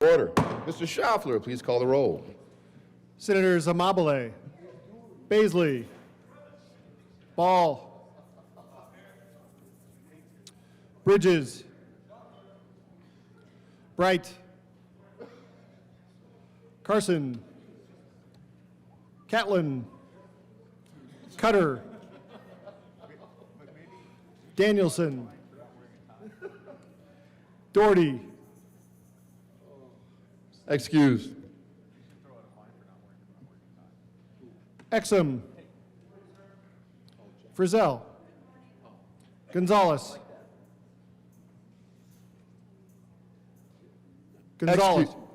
Order. Mr. Schaffler, please call the roll. Senators Amabile, Baisley, Ball, Bridges, Bright, Carson, Catlin, Cutter, Danielson, Doherty, Excused. Exum, Frizzell, Gonzalez,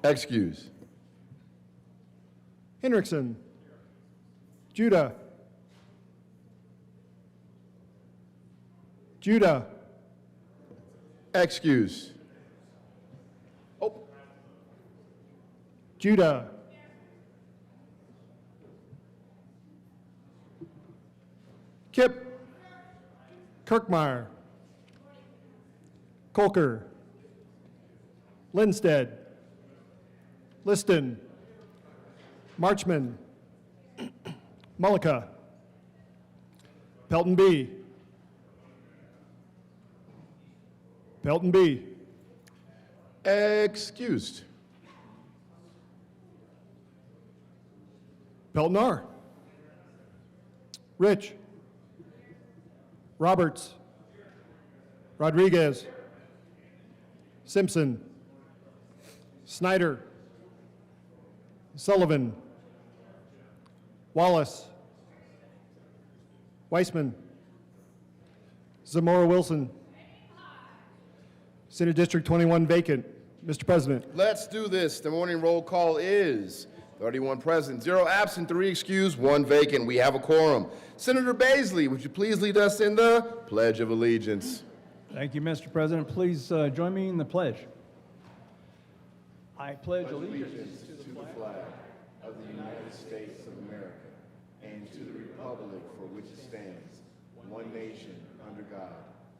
Excuse. Hendrickson, Judah, Excuse. Judah, Kip, Kirkmeyer, Colker, Lindstedt, Liston, Marchman, Mullica, Pelton B, Excused. Pelton R, Rich, Roberts, Rodriguez, Simpson, Snyder, Sullivan, Wallace, Weissman, Zamora Wilson. Senate District 21 vacant. Mr. President. Let's do this. The morning roll call is 31 present, 0 absent, 3 excused, 1 vacant. We have a quorum. Senator Baisley, would you please lead us in the Pledge of Allegiance? Thank you, Mr. President. Please join me in the pledge. I pledge allegiance To the flag of the United States of America and to the republic for which it stands, one nation, under God,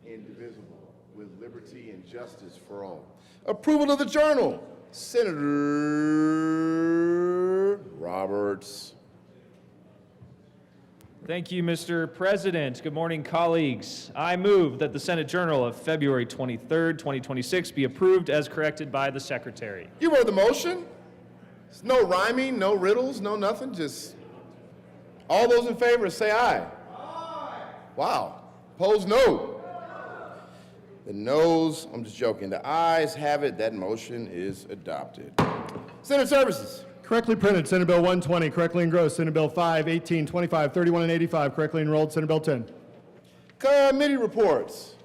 indivisible, with liberty and justice for all. Approval of the journal. Senator Roberts. Thank you, Mr. President. Good morning, colleagues. I move that the Senate Journal of February 23rd, 2026 be approved as corrected by the Secretary. You heard the motion. There's no rhyming, no riddles, no nothing. Just all those in favor say aye. Aye. Wow. Opposed, no. The noes, I'm just joking. The ayes have it. That motion is adopted. Senate Services. Correctly printed, Senate Bill 120. Correctly engrossed, Senate Bill 5, 18, 25, 31, and 85. Correctly enrolled, Senate Bill 10. Committee reports.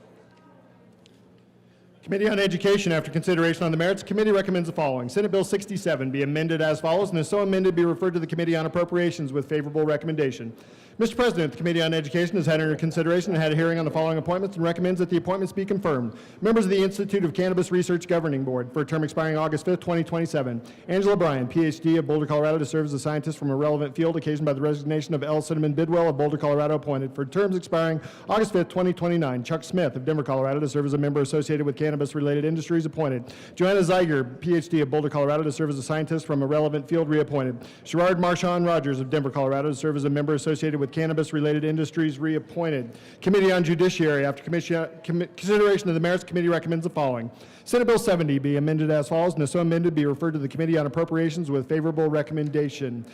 Committee on Education, after consideration on the merits, committee recommends the following. Senate Bill 67 be amended as follows, and as so amended, be referred to the Committee on Appropriations with favorable recommendation. Mr. President, the Committee on Education has had under consideration and had a hearing on the following appointments and recommends that the appointments be confirmed. Members of the Institute of Cannabis Research Governing Board for a term expiring August 5th, 2027. Angela Bryan, Ph.D. of Boulder, Colorado, to serve as a scientist from a relevant field occasioned by the resignation of L. Cinnamon Bidwell of Boulder, Colorado, appointed for terms expiring August 5th, 2029. Chuck Smith of Denver, Colorado, to serve as a member associated with cannabis-related industries, appointed. Joanna Zeiger, Ph.D. of Boulder, Colorado, to serve as a scientist from a relevant field, reappointed. Sherrod Marchand Rogers of Denver, Colorado, to serve as a member associated with cannabis-related industries, reappointed. Committee on Judiciary, after consideration of the merits, committee recommends the following. Senate Bill 70 be amended as follows, and as so amended, be referred to the Committee on Appropriations with favorable recommendation.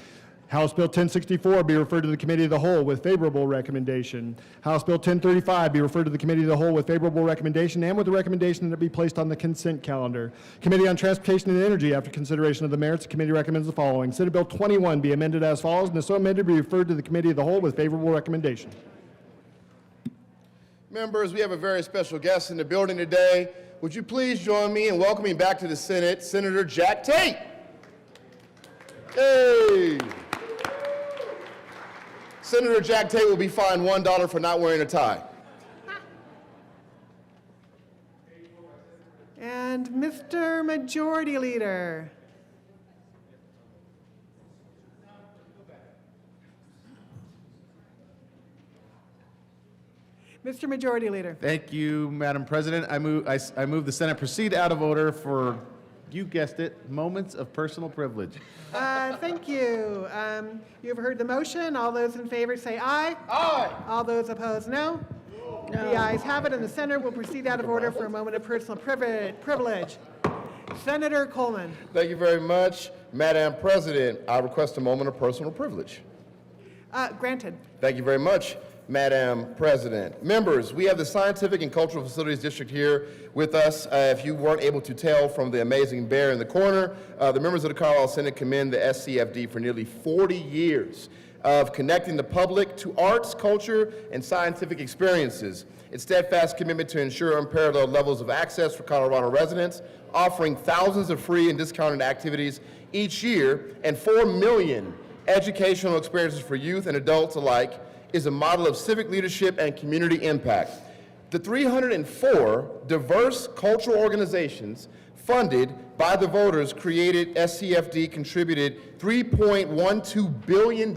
House Bill 1064 be referred to the Committee of the Whole with favorable recommendation. House Bill 1035 be referred to the Committee of the Whole with favorable recommendation and with the recommendation that it be placed on the consent calendar. Committee on Transportation and Energy, after consideration of the merits, the committee recommends the following. Senate Bill 21 be amended as follows, and as so amended, be referred to the Committee of the Whole with favorable recommendation. Members, we have a very special guest in the building today. Would you please join me in welcoming back to the Senate, Senator Jack Tate. Hey! Senator Jack Tate will be fined $1 for not wearing a tie. And Mr. Majority Leader. Mr. Majority Leader. Thank you, Madam President. I move the Senate proceed out of order for You guessed it, moments of personal privilege. Thank you. You've heard the motion. All those in favor say aye. Aye. All those opposed, no. The ayes have it, and the Senator will proceed out of order for a moment of personal privilege. Senator Coleman. Thank you very much. Madam President, I request a moment of personal privilege. Granted. Thank you very much, Madam President. Members, we have the Scientific and Cultural Facilities District here with us. If you weren't able to tell from the amazing bear in the corner, the members of the Colorado Senate commend the SCFD for nearly 40 years of connecting the public to arts, culture, and scientific experiences. Its steadfast commitment to ensure unparalleled levels of access for Colorado residents, offering thousands of free and discounted activities each year, and 4 million educational experiences for youth and adults alike, is a model of civic leadership and community impact. The 304 diverse cultural organizations funded by the voters created SCFD contributed $3.12 billion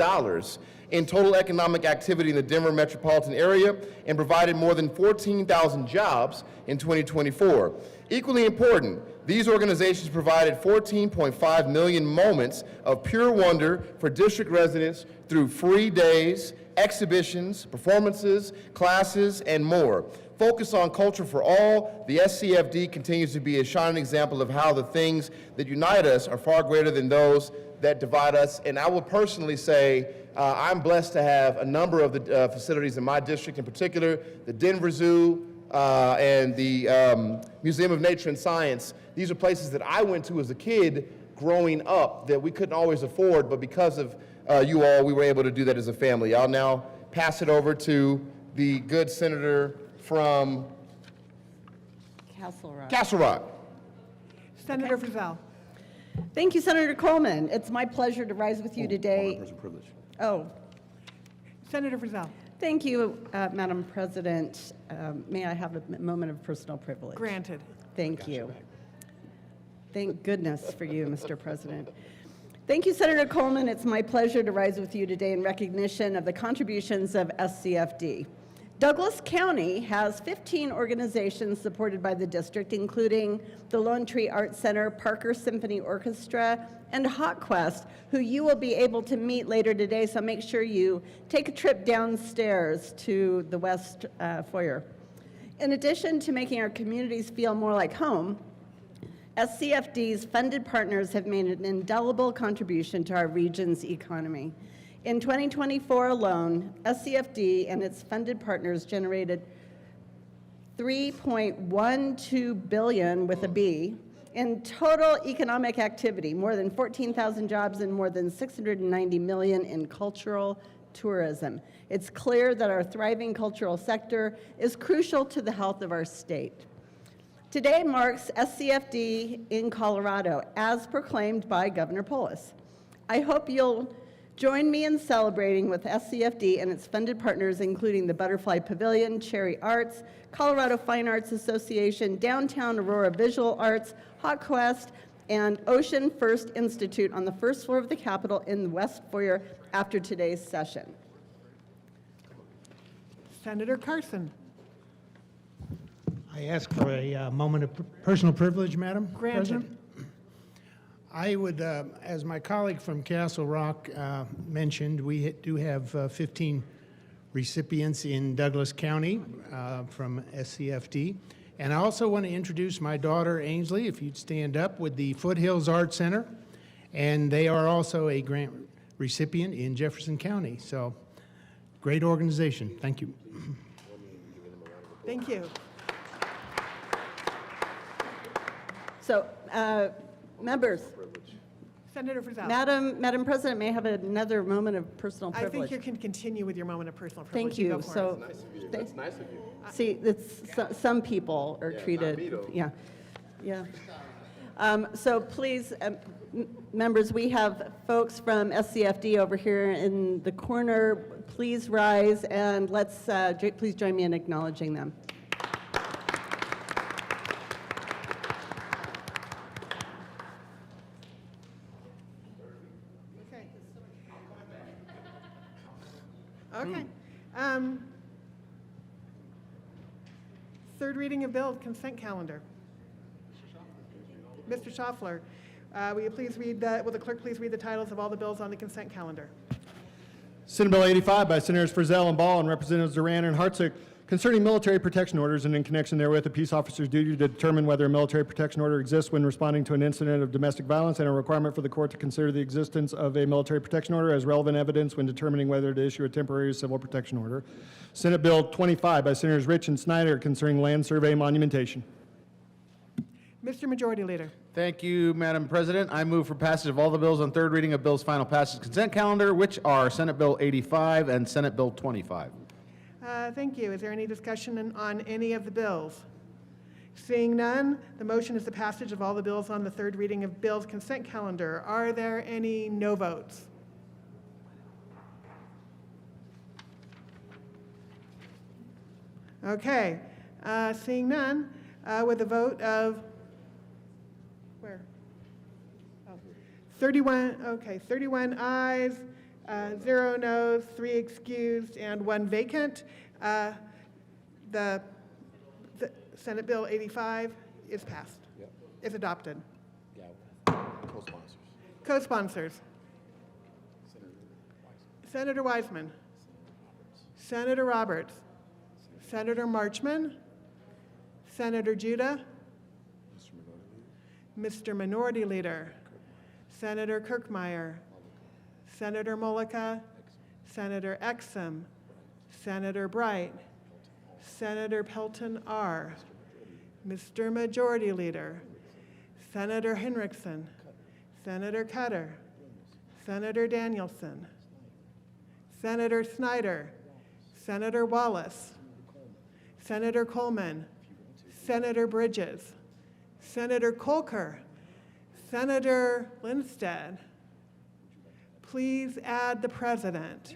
in total economic activity in the Denver metropolitan area and provided more than 14,000 jobs in 2024. Equally important, these organizations provided 14.5 million moments of pure wonder for district residents through free days, exhibitions, performances, classes, and more. Focus on culture for all, the SCFD continues to be a shining example of how the things that unite us are far greater than those that divide us. And I will personally say, I'm blessed to have a number of the facilities in my district, in particular, the Denver Zoo and the Museum of Nature and Science. These are places that I went to as a kid growing up that we couldn't always afford, but because of you all, we were able to do that as a family. I'll now pass it over to the good senator from Castle Rock. Castle Rock. Senator Frizzell. Thank you, Senator Coleman. It's my pleasure to rise with you today. Oh, Senator Frizzell. thank you, Madam President. May I have a moment of personal privilege? Granted. Thank you. Thank goodness for you, Mr. President. Thank you, Senator Coleman. It's my pleasure to rise with you today in recognition of the contributions of SCFD. Douglas County has 15 organizations supported by the district, including the Lone Tree Arts Center, Parker Symphony Orchestra, and Hot Quest, who you will be able to meet later today, so make sure you take a trip downstairs to the West Foyer. In addition to making our communities feel more like home, SCFD's funded partners have made an indelible contribution to our region's economy. In 2024 alone, SCFD and its funded partners generated $3.12 billion with a B in total economic activity, more than 14,000 jobs and more than $690 million in cultural tourism. It's clear that our thriving cultural sector is crucial to the health of our state. Today marks SCFD in Colorado, as proclaimed by Governor Polis. I hope you'll join me in celebrating with SCFD and its funded partners, including the Butterfly Pavilion, Cherry Arts, Colorado Fine Arts Association, Downtown Aurora Visual Arts, Hot Quest, and Ocean First Institute on the first floor of the Capitol in the West Foyer after today's session. Senator Carson. I ask for a moment of personal privilege, Madam Granted. President. I would, as my colleague from Castle Rock mentioned, we do have 15 recipients in Douglas County from SCFD. And I also want to introduce my daughter, Ainsley, if you'd stand up, with the Foothills Art Center. And they are also a grant recipient in Jefferson County. So, great organization. Thank you. Thank you. So, members, Senator Frizzell. Madam President, may I have another moment of personal I privilege? think you can continue with your moment of personal privilege. Thank you. Go for So, That's nice of you. see, some people are treated, me, though. yeah, yeah. So please, members, we have folks from SCFD over here in the corner. Please rise and let's, please join me in acknowledging them. Okay. Third reading of bill, consent calendar. Mr. Schaffler, will the clerk please read the titles of all the bills on the consent calendar? Senate Bill 85 by Senators Frizzell and Ball and Representatives Duran and Hartsick concerning military protection orders and in connection therewith a peace officer's duty to determine whether a military protection order exists when responding to an incident of domestic violence and a requirement for the court to consider the existence of a military protection order as relevant evidence when determining whether to issue a temporary civil protection order. Senate Bill 25 by Senators Rich and Snyder concerning land survey monumentation. Mr. Majority Leader. Thank you, Madam President. I move for passage of all the bills on third reading of bills final passage consent calendar, which are Senate Bill 85 and Senate Bill 25. Thank you. Is there any discussion on any of the bills? Seeing none, the motion is the passage of all the bills on the third reading of bills consent calendar. Are there any no votes? Okay. Seeing none, with a vote of 31 ayes, 0 noes, 3 excused, and 1 vacant. The Senate Bill 85 is passed. Is adopted. Co-sponsors. Co-sponsors. Senator Wiseman. Senator Roberts. Senator Marchman. Senator Judah. Mr. Minority Leader. Senator Kirkmeyer. Senator Mullica. Senator Exum. Senator Bright. Senator Pelton R. Mr. Majority Leader. Senator Henriksen. Senator Cutter. Senator Danielson. Senator Snyder. Senator Wallace. Senator Coleman. Senator Bridges. Senator Kolker. Senator Lindstedt. Please add the president.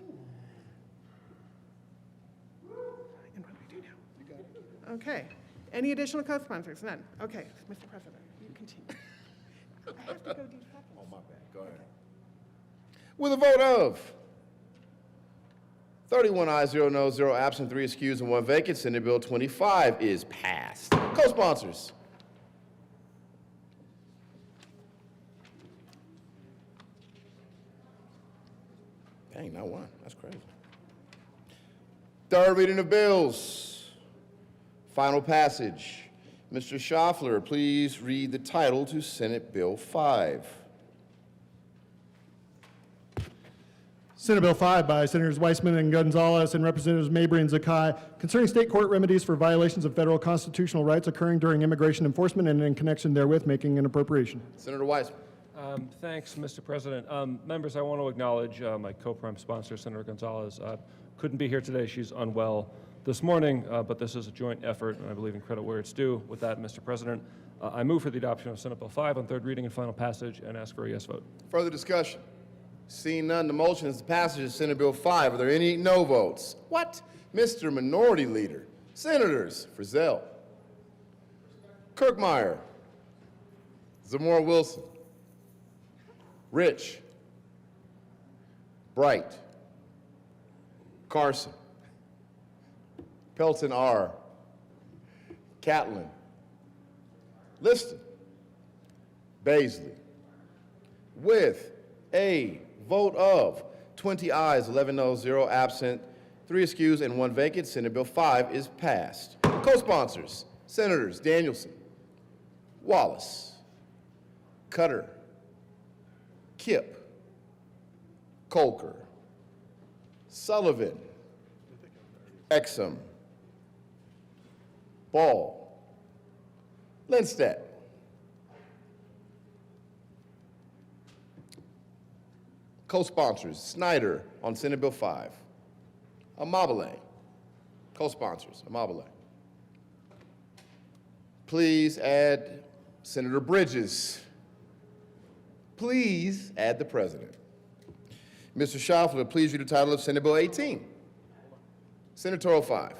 And what do we do now? Okay. Any additional co-sponsors? None. Okay, Mr. President, you continue. I have to go do seconds. Oh, my bad. Go ahead. With a vote of 31 ayes, 0 noes, 0 absent, 3 excused, and 1 vacant, Senate Bill 25 is passed. Co-sponsors. Dang, not one. That's crazy. Third reading of bills. Final passage. Mr. Schaffler, please read the title to Senate Bill 5. Senate Bill 5 by Senators Weissman and Gonzalez and Representatives Mabry and Zakai concerning state court remedies for violations of federal constitutional rights occurring during immigration enforcement and in connection therewith making an appropriation. Senator Weissman. Thanks, Mr. President. Members, I want to acknowledge my co-prime sponsor, Senator Gonzalez. Couldn't be here today. She's unwell this morning, but this is a joint effort, and I believe in credit where it's due. With that, Mr. President, I move for the adoption of Senate Bill 5 on third reading and final passage and ask for a yes vote. Further discussion? Seeing none, the motion is the passage of Senate Bill 5. Are there any no votes? What? Mr. Minority Leader. Senators Frizzell, Kirkmeyer, Zamora Wilson, Rich, Bright, Carson, Pelton R., Catlin, Liston, Baisley. With a vote of 20 ayes, 11 noes, 0 absent, 3 excused, and 1 vacant, Senate Bill 5 is passed. Co-sponsors, Senators Danielson, Wallace, Cutter, Kipp, Kolker, Sullivan, Exum, Ball, Lindstedt. Co-sponsors, Snyder on Senate Bill 5. Amabile. Co-sponsors, Amabile. Please add Senator Bridges. Please add the president. Mr. Schaffler, please read the title of Senate Bill 18. Senatorial 5.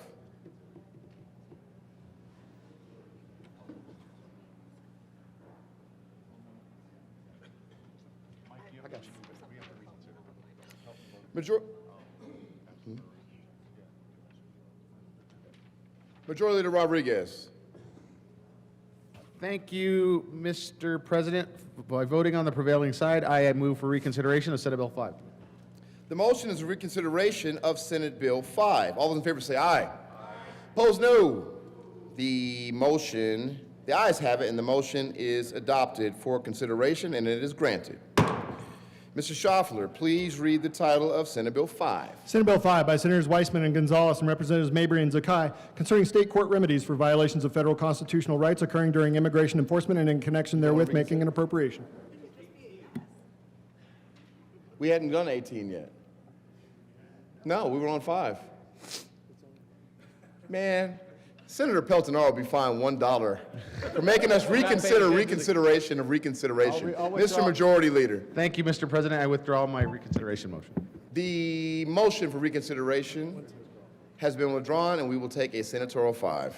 Majority Leader Rodriguez. Thank you, Mr. President. By voting on the prevailing side, I move for reconsideration of Senate Bill 5. The motion is a reconsideration of Senate Bill 5. All those in favor say aye. Opposed, no. The ayes have it, and the motion is adopted for consideration, and it is granted. Mr. Schaffler, please read the title of Senate Bill 5. Senate Bill 5 by Senators Weissman and Gonzalez and Representatives Mabry and Zakai concerning state court remedies for violations of federal constitutional rights occurring during immigration enforcement and in connection therewith making an appropriation. We hadn't done 18 yet. No, we were on 5. Man, Senator Pelton will be fined $1 for making us reconsider reconsideration of reconsideration. Mr. Majority Leader. Thank you, Mr. President. I withdraw my reconsideration motion. The motion for reconsideration has been withdrawn, and we will take a senatorial 5.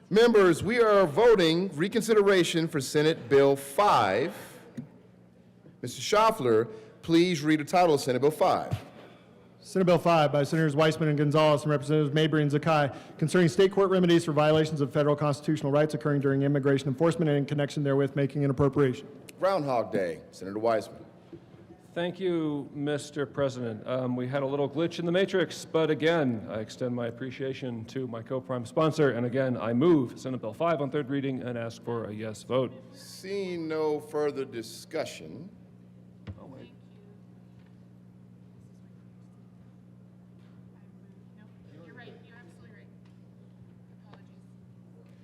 Members, we are voting reconsideration for Senate Bill 5. Mr. Schaffler, please read the title of Senate Bill 5. Senate Bill 5 by Senators Weissman and Gonzalez and Representatives Mabry and Zakai concerning state court remedies for violations of federal constitutional rights occurring during immigration enforcement and in connection therewith making an appropriation. Groundhog Day, Senator Weissman. Thank you, Mr. President. We had a little glitch in the matrix, but again, I extend my appreciation to my co-prime sponsor, and again, I move Senate Bill 5 on third reading and ask for a yes vote. Seeing no further discussion,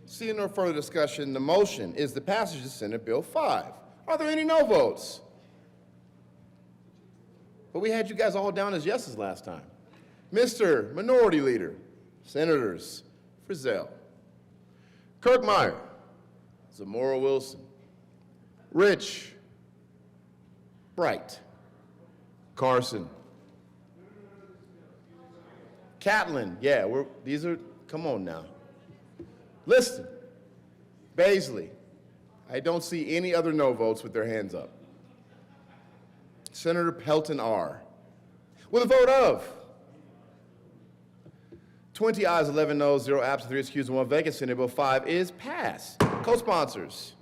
seeing no further discussion, the motion is the passage of Senate Bill 5. Are there any no votes? But we had you guys all down as yeses last time. Mr. Minority Leader, Senators Frizzell, Kirkmeyer, Zamora Wilson, Rich, Bright, Carson, Catlin, come on now. Liston, Baisley. I don't see any other no votes with their hands up. Senator Pelton R. With a vote of 20 ayes, 11 noes, 0 absent, 3 excused, and 1 vacant, Senate Bill 5 is passed. Co-sponsors.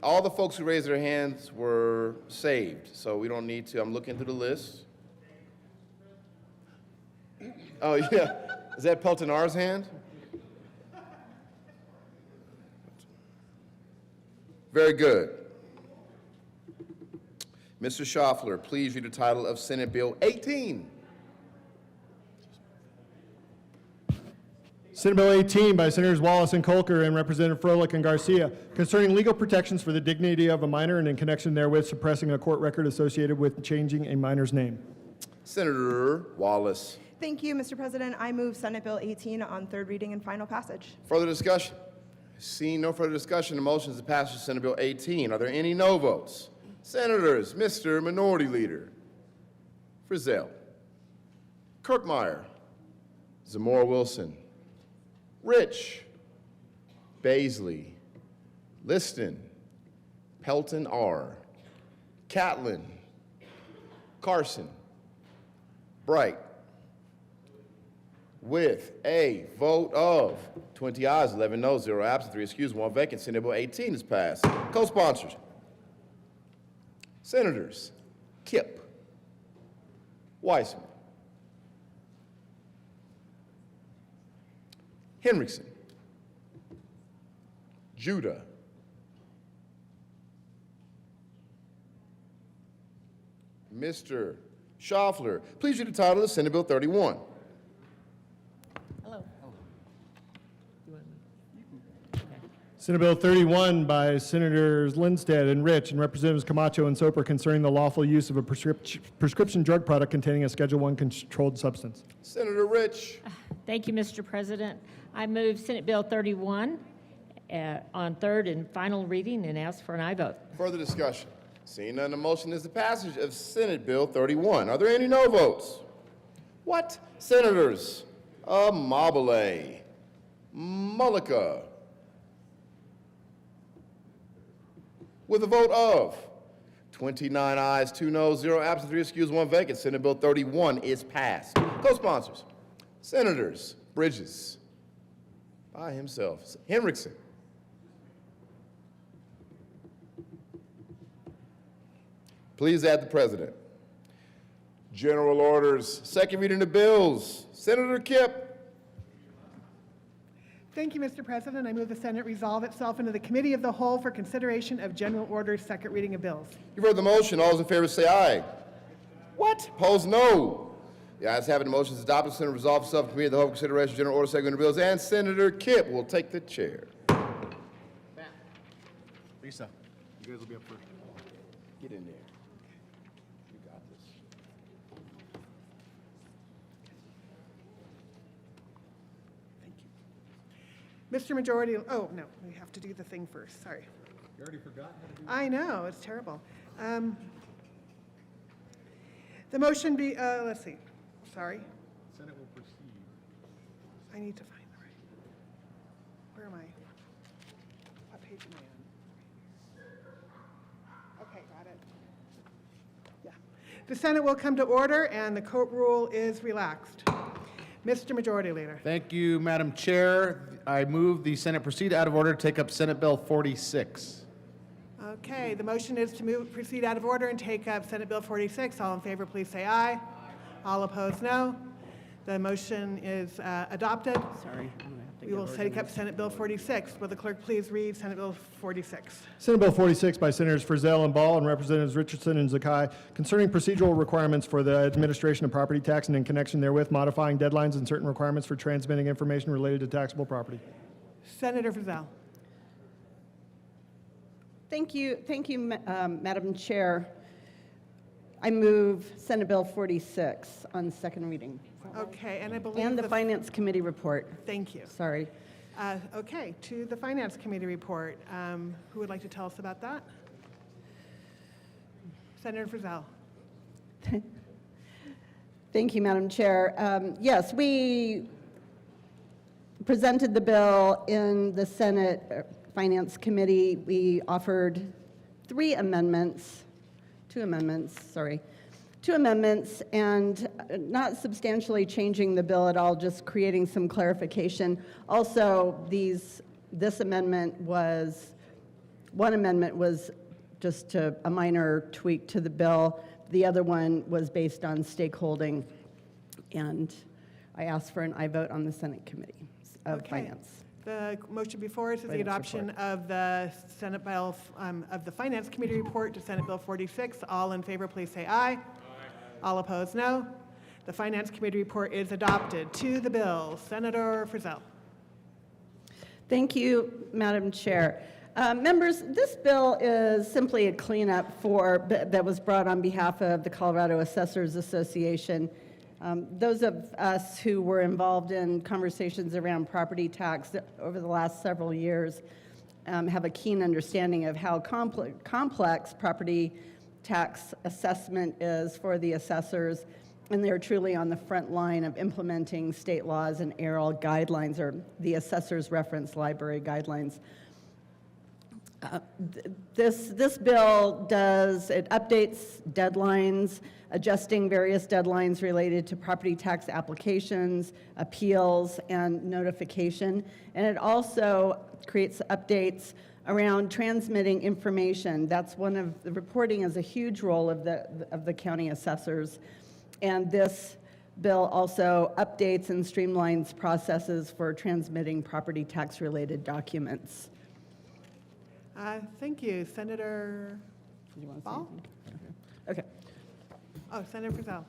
All the folks who raised their hands were saved, so we don't need to. I'm looking through the list. Oh, yeah. Is that Pelton R's hand? Very good. Mr. Schaffler, please read the title of Senate Bill 18. Senate Bill 18 by Senators Wallace and Colker and Representative Froelich and Garcia concerning legal protections for the dignity of a minor and in connection therewith suppressing a court record associated with changing a minor's name. Senator Wallace. Thank you, Mr. President. I move Senate Bill 18 on third reading and final passage. Further discussion? Seeing no further discussion, the motion is to pass Senate Bill 18. Are there any no votes? Senators, Mr. Minority Leader Frizzell, Kirkmeyer, Zamora Wilson, Rich, Baisley, Liston, Pelton R., Catlin, Carson, Bright. With a vote of 20 ayes, 11 noes, 0 absent, 3 excused, 1 vacant, Senate Bill 18 is passed. Co-sponsors. Senators Kipp, Weissman, Henriksen, Judah, Mr. Schaffler. Please read the title of Senate Bill 31. Senate Bill 31 by Senators Lindstedt and Rich and Representatives Camacho and Soper concerning the lawful use of a prescription drug product containing a Schedule I controlled substance. Senator Rich. Thank you, Mr. President. I move Senate Bill 31 on third and final reading and ask for an aye vote. Further discussion? Seeing none, the motion is the passage of Senate Bill 31. Are there any no votes? What? Senators Amabile, Mullica. With a vote of 29 ayes, 2 noes, 0 absent, 3 excused, 1 vacant, Senate Bill 31 is passed. Co-sponsors, Senators Bridges, by himself, Henriksen, please add the president. General orders, second reading of bills, Senator Kipp. Thank you, Mr. President. I move the Senate resolve itself into the Committee of the Whole for consideration of general orders, second reading of bills. You've heard the motion. All those in favor say aye. What? Opposed, no. The ayes have it. The motion is adopted. Senate resolves itself Committee of the Whole for consideration of general orders, second reading of bills, and Senator Kipp will take the chair. Lisa, you guys will be up first. Get in there. You got this. Mr. Majority, oh, no, we have to do the thing first, sorry. You already forgot how to do I know, it's terrible. The motion be, let's see, sorry. Senate will proceed. I need to find the right, where am I? What page am I on? Okay, got it. Yeah. The Senate will come to order and the court rule is relaxed. Mr. Majority Leader. Thank you, Madam Chair. I move the Senate proceed out of order to take up Senate Bill 46. Okay, the motion is to proceed out of order and take up Senate Bill 46. All in favor, please say aye. All opposed, no. The motion is adopted. Sorry. We will take up Senate Bill 46. Will the clerk please read Senate Bill 46? Senate Bill 46 by Senators Frizzell and Ball and Representatives Richardson and Zakai concerning procedural requirements for the administration of property tax and in connection therewith modifying deadlines and certain requirements for transmitting information related to taxable property. Senator Frizzell. Thank you, Madam Chair. I move Senate Bill 46 on second reading. Okay, and I believe And the Finance Committee report. Thank you. Sorry. Okay, to the Finance Committee report. Who would like to tell us about that? Senator Frizzell. Thank you, Madam Chair. Yes, we presented the bill in the Senate Finance Committee. We offered two amendments, and not substantially changing the bill at all, just creating some clarification. Also, one amendment was just a minor tweak to the bill. The other one was based on stakeholding, and I asked for an aye vote on the Senate Committee of Okay. Finance. The motion before us is the Finance adoption of the Senate Bill, of the Finance Committee report to Senate Bill 46. All in favor, please say aye. All opposed, no. The Finance Committee report is adopted. To the bill, Senator Frizzell. Thank you, Madam Chair. Members, this bill is simply a cleanup that was brought on behalf of the Colorado Assessors Association. Those of us who were involved in conversations around property tax over the last several years have a keen understanding of how complex property tax assessment is for the assessors, and they're truly on the front line of implementing state laws and ARL guidelines, or the Assessors Reference Library guidelines. This bill updates deadlines, adjusting various deadlines related to property tax applications, appeals, and notification. And it also creates updates around transmitting information. That's one of the reporting is a huge role of the county assessors. And this bill also updates and streamlines processes for transmitting property tax related documents. Thank you. Senator You want to say Ball? anything? Okay. Oh, Senator Frizzell.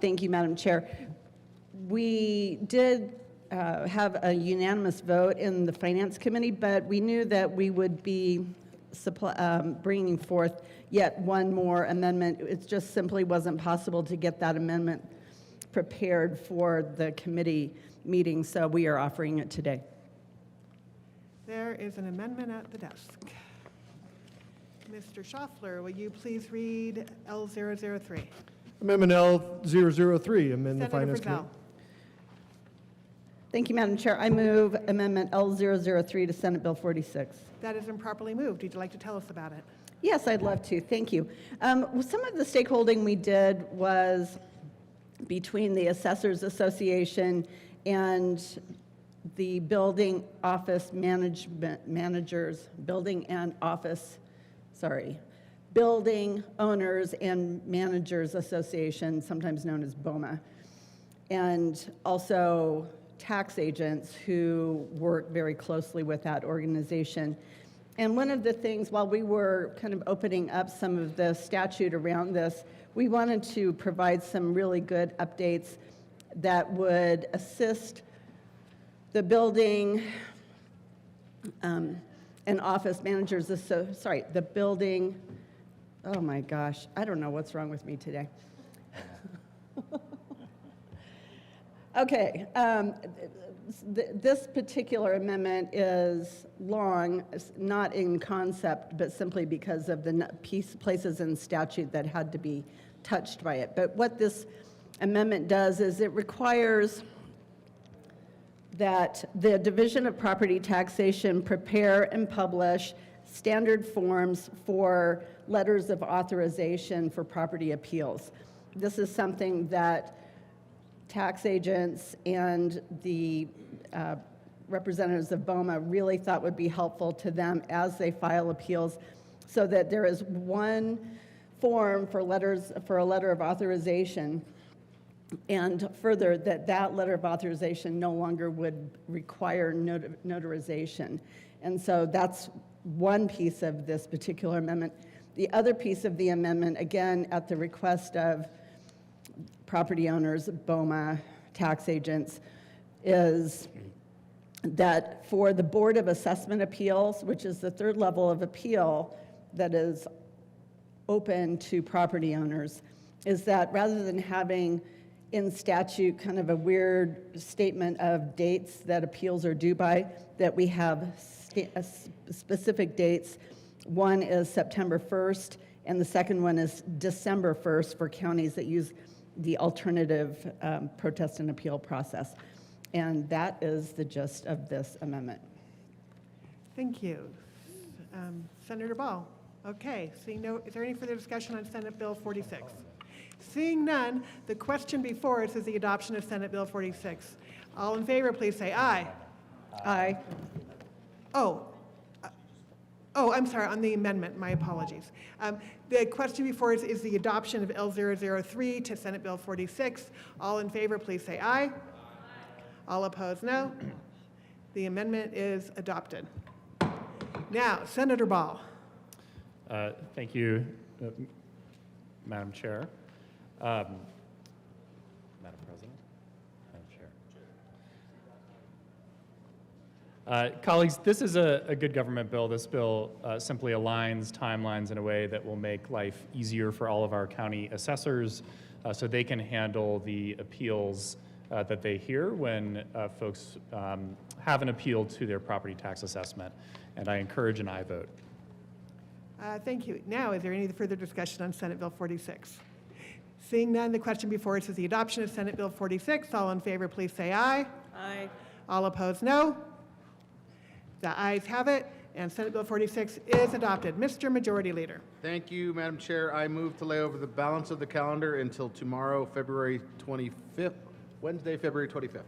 Thank you, Madam Chair. We did have a unanimous vote in the Finance Committee, but we knew that we would be bringing forth yet one more amendment. It just simply wasn't possible to get that amendment prepared for the committee meeting, so we are offering it today. There is an amendment at the desk. Mr. Schaffler, will you please read L003? Amendment L003, amend the Senator Finance Frizzell. Committee. Thank you, Madam Chair. I move Amendment L003 to Senate Bill 46. That has been properly moved. Would you like to tell us about it? Yes, I'd love to. Thank you. Some of the stakeholding we did was between the Assessors Association and the building office managers, building owners and managers association, sometimes known as BOMA, and also tax agents who work very closely with that organization. And one of the things, while we were kind of opening up some of the statute around this, we wanted to provide some really good updates that would assist the building and office managers, the building, oh my gosh, I don't know what's wrong with me today. Okay, this particular amendment is long, not in concept, but simply because of the places in statute that had to be touched by it. But what this amendment does is it requires that the Division of Property Taxation prepare and publish standard forms for letters of authorization for property appeals. This is something that tax agents and the representatives of BOMA really thought would be helpful to them as they file appeals, so that there is one form for a letter of authorization, and further, that letter of authorization no longer would require notarization. And so that's one piece of this particular amendment. The other piece of the amendment, again, at the request of property owners, BOMA, tax agents, is that for the Board of Assessment Appeals, which is the third level of appeal that is open to property owners, is that rather than having in statute kind of a weird statement of dates that appeals are due by, that we have specific dates. One is September 1st, and the second one is December 1st for counties that use the alternative protest and appeal process. And that is the gist of this amendment. Thank you. Senator Ball. Okay, is there any further discussion on Senate Bill 46? Seeing none, the question before us is the adoption of Senate Bill 46. All in favor, please say aye. Aye. I'm sorry, on the amendment, my apologies. The question before us is the adoption of L003 to Senate Bill 46. All in favor, please say aye. All opposed, no. The amendment is adopted. Now, Senator Ball. Thank you, Madam Chair. Madam President, Madam Chair. Colleagues, this is a good government bill. This bill simply aligns timelines in a way that will make life easier for all of our county assessors so they can handle the appeals that they hear when folks have an appeal to their property tax assessment. And I encourage an aye vote. Thank you. Now, is there any further discussion on Senate Bill 46? Seeing none, the question before us is the adoption of Senate Bill 46. All in favor, please say aye. Aye. All opposed, no. The ayes have it, and Senate Bill 46 is adopted. Mr. Majority Leader. Thank you, Madam Chair. I move to lay over the balance of the calendar until tomorrow, February 25th, Wednesday, February 25th.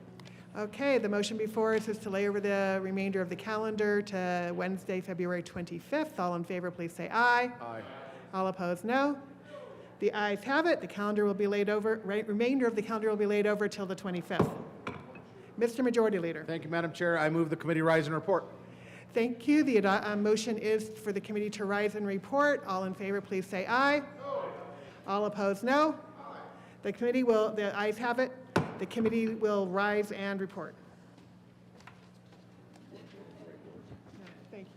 Okay, the motion before us is to lay over the remainder of the calendar to Wednesday, February 25th. All in favor, please say aye. Aye. All opposed, no. The ayes have it. The calendar will be laid over, remainder of the calendar will be laid over till the 25th. Mr. Majority Leader. Thank you, Madam Chair. I move the committee rise and report. Thank you. The motion is for the committee to rise and report. All in favor, please say aye. All opposed, no. The committee will, the ayes have it. The committee will rise and report. Thank you.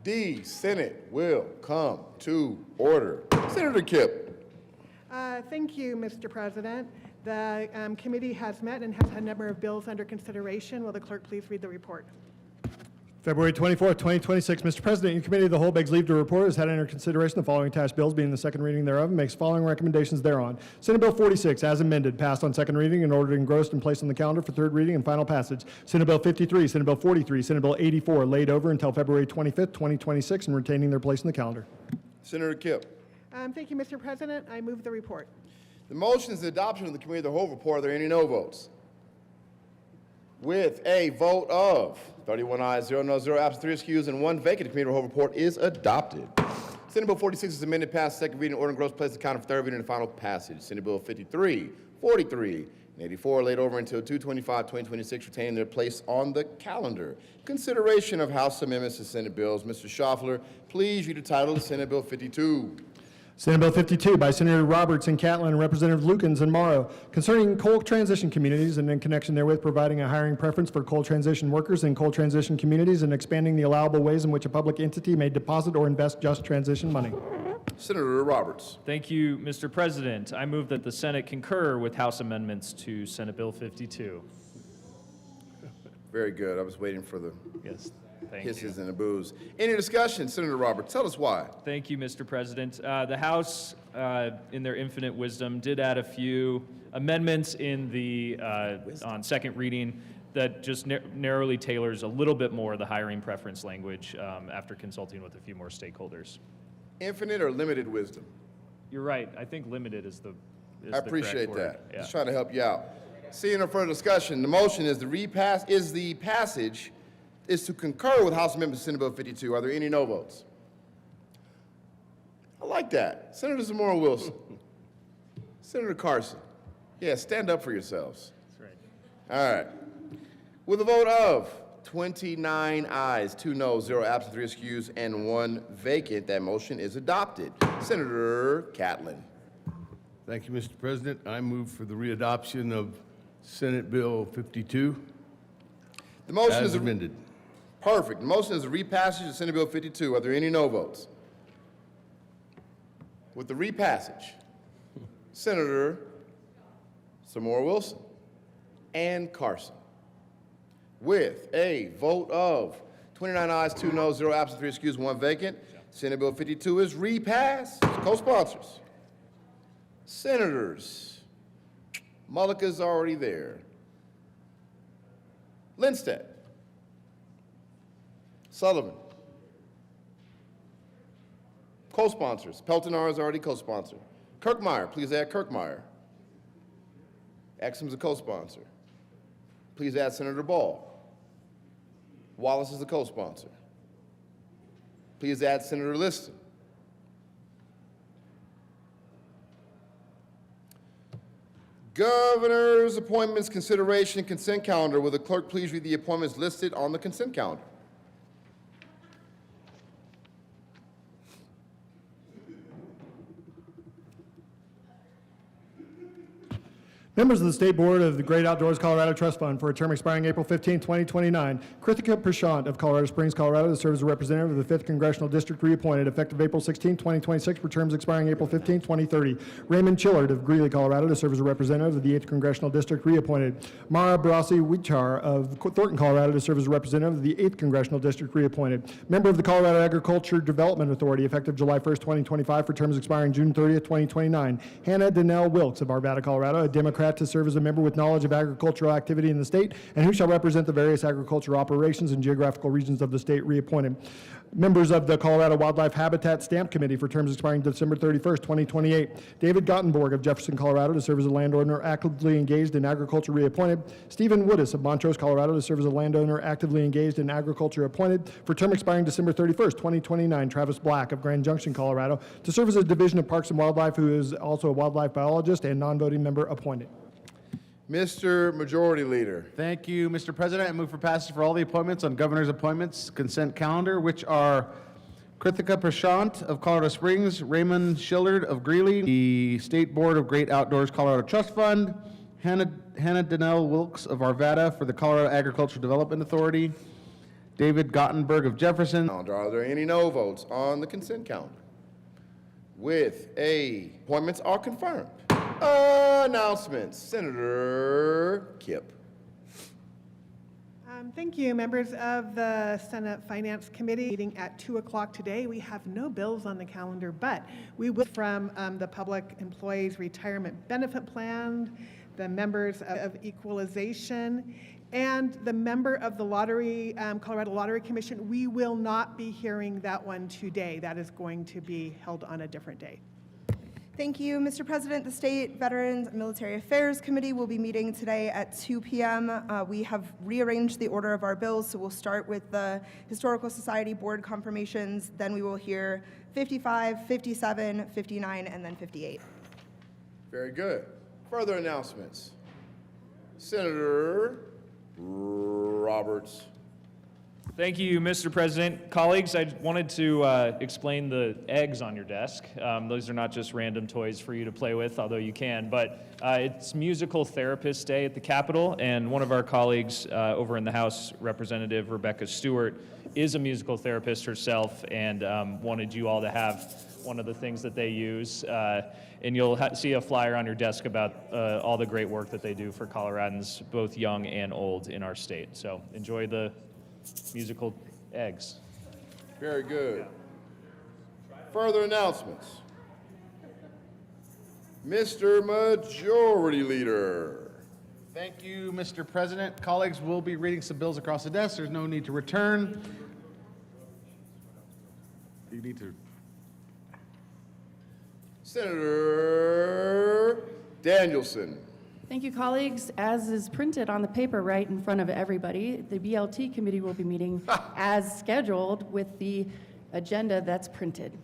The Senate will come to order. Senator Kipp. Thank you, Mr. President. The committee has met and has had a number of bills under consideration. Will the clerk please read the report? February 24th, 2026. Mr. President, your committee of the whole begs leave to report has had under consideration the following attached bills, being the second reading thereof, and makes following recommendations thereon. Senate Bill 46, as amended, passed on second reading and ordered engrossed and placed on the calendar for third reading and final passage. Senate Bill 53, Senate Bill 43, Senate Bill 84 laid over until February 25th, 2026, and retaining their place in the calendar. Senator Kipp. Thank you, Mr. President. I move the report. The motion is the adoption of the committee of the whole report. Are there any no votes? With a vote of 31 ayes, 0 no, 0 absent, 3 excused, and 1 vacant, the committee of the whole report is adopted. Senate Bill 46 is amended, passed second reading, order engrossed, placed on the calendar for third reading and final passage. Senate Bill 53, 43, and 84 laid over until 2/25/2026, retaining their place on the calendar. Consideration of House amendments to Senate bills. Mr. Schaffler, please read the title of Senate Bill 52. Senate Bill 52 by Senator Roberts and Catlin and Representative Lukens and Morrow concerning coal transition communities and in connection therewith providing a hiring preference for coal transition workers in coal transition communities and expanding the allowable ways in which a public entity may deposit or invest just transition money. Senator Roberts. Thank you, Mr. President. I move that the Senate concur with House amendments to Senate Bill 52. Very good. I was waiting for the Yes, thank hisses you. and the boos. Any discussion? Senator Roberts, tell us why. Thank you, Mr. President. The House, in their infinite wisdom, did add a few amendments in the on second reading that just narrowly tailors a little bit more the hiring preference language after consulting with a few more stakeholders. Infinite or limited wisdom? You're right. I think limited is the I appreciate correct word. that. Just trying to help you out. Seeing no further discussion, the motion is the passage is to concur with House Amendment Senate Bill 52. Are there any no votes? I like that. Senator Zamora Wilson. Senator Carson. Yeah, stand up for yourselves. That's right. All right. With a vote of 29 ayes, 2 noes, 0 absent, 3 excused, and 1 vacant, that motion is adopted. Senator Catlin. Thank you, Mr. President. I move for the readoption of Senate Bill 52 The motion as is amended. perfect. The motion is a repassage of Senate Bill 52. Are there any no votes? With the repassage, Senator Zamora Wilson and Carson. With a vote of 29 ayes, 2 noes, 0 absent, 3 excused, 1 vacant, Senate Bill 52 is repassed. Co-sponsors. Senators. Mullica's already there. Lindstedt. Sullivan. Co-sponsors. Peltonar is already co-sponsor. Kirkmeyer, please add Kirkmeyer. Exum's a co-sponsor. Please add Senator Ball. Wallace is a co-sponsor. Please add Senator Liston. Governor's appointments, consideration, consent calendar. Will the clerk please read the appointments listed on the consent calendar? Members of the State Board of the Great Outdoors Colorado Trust Fund for a term expiring April 15, 2029. Krithika Prashant of Colorado Springs, Colorado, to serve as a representative of the 5th Congressional District, reappointed, effective April 16, 2026, for terms expiring April 15, 2030. Raymond Chillard of Greeley, Colorado, to serve as a representative of the 8th Congressional District, reappointed. Mara Barassi Wichar of Thornton, Colorado, to serve as a representative of the 8th Congressional District, reappointed. Member of the Colorado Agriculture Development Authority, effective July 1, 2025, for terms expiring June 30, 2029. Hannah Donnell Wilkes of Arvada, Colorado, a Democrat, to serve as a member with knowledge of agricultural activity in the state, and who shall represent the various agricultural operations and geographical regions of the state, reappointed. Members of the Colorado Wildlife Habitat Stamp Committee for terms expiring December 31st, 2028. David Gottenborg of Jefferson, Colorado, to serve as a landowner actively engaged in agriculture, reappointed. Stephen Woodis of Montrose, Colorado, to serve as a landowner actively engaged in agriculture, appointed. For term expiring December 31st, 2029. Travis Black of Grand Junction, Colorado, to serve as a Division of Parks and Wildlife, who is also a wildlife biologist and non-voting member, appointed. Mr. Majority Leader. Thank you, Mr. President. I move for passage for all the appointments on governor's appointments consent calendar, which are Krithika Prashant of Colorado Springs, Raymond Chillard of Greeley, the State Board of Great Outdoors Colorado Trust Fund, Hannah Donnell Wilkes of Arvada for the Colorado Agricultural Development Authority, David Gottenberg of Jefferson. Are there any no votes on the consent calendar? With appointments are confirmed. Announcements. Senator Kipp. Thank you, members of the Senate Finance Committee. Meeting at 2 o'clock today. We have no bills on the calendar, but we will from the Public Employees Retirement Benefit Plan, the members of Equalization, and the member of the Lottery, Colorado Lottery Commission. We will not be hearing that one today. That is going to be held on a different day. Thank you, Mr. President. The State Veterans and Military Affairs Committee will be meeting today at 2 p.m. We have rearranged the order of our bills, so we'll start with the Historical Society Board confirmations, then we will hear 55, 57, 59, and then 58. Very good. Further announcements. Senator Roberts. Thank you, Mr. President. Colleagues, I wanted to explain the eggs on your desk. Those are not just random toys for you to play with, although you can, but it's Musical Therapist Day at the Capitol, and one of our colleagues over in the House, Representative Rebecca Stewart, is a musical therapist herself and wanted you all to have one of the things that they use. And you'll see a flyer on your desk about all the great work that they do for Coloradans, both young and old, in our state. So enjoy the musical eggs. Very good. Further announcements. Mr. Majority Leader. Thank you, Mr. President. Colleagues, we'll be reading some bills across the desk. There's no need to return. You need to. Senator Danielson. Thank you, colleagues. As is printed on the paper right in front of everybody, the BLT committee will be meeting as scheduled with the agenda that's printed.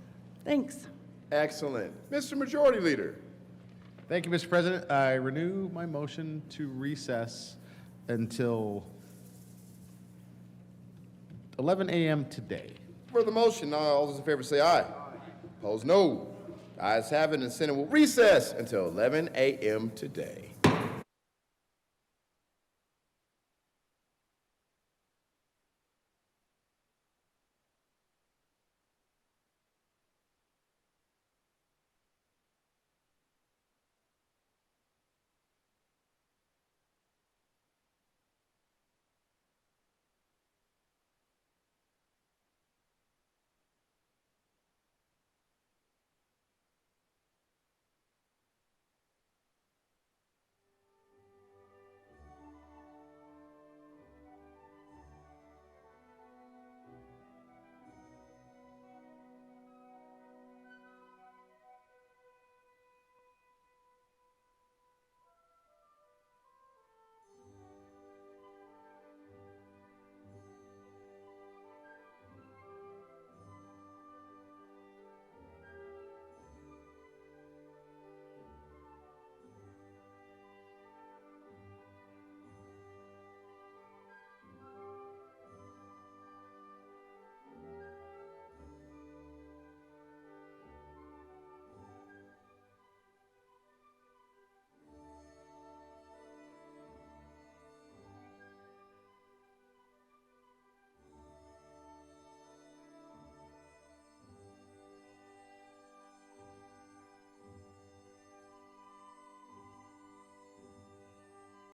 Thanks. Excellent. Mr. Majority Leader. Thank you, Mr. President. I renew my motion to recess until 11 a.m. today. For the motion, all those in favor say aye. Opposed, no. Ayes have it, and the Senate will recess until 11 a.m. today.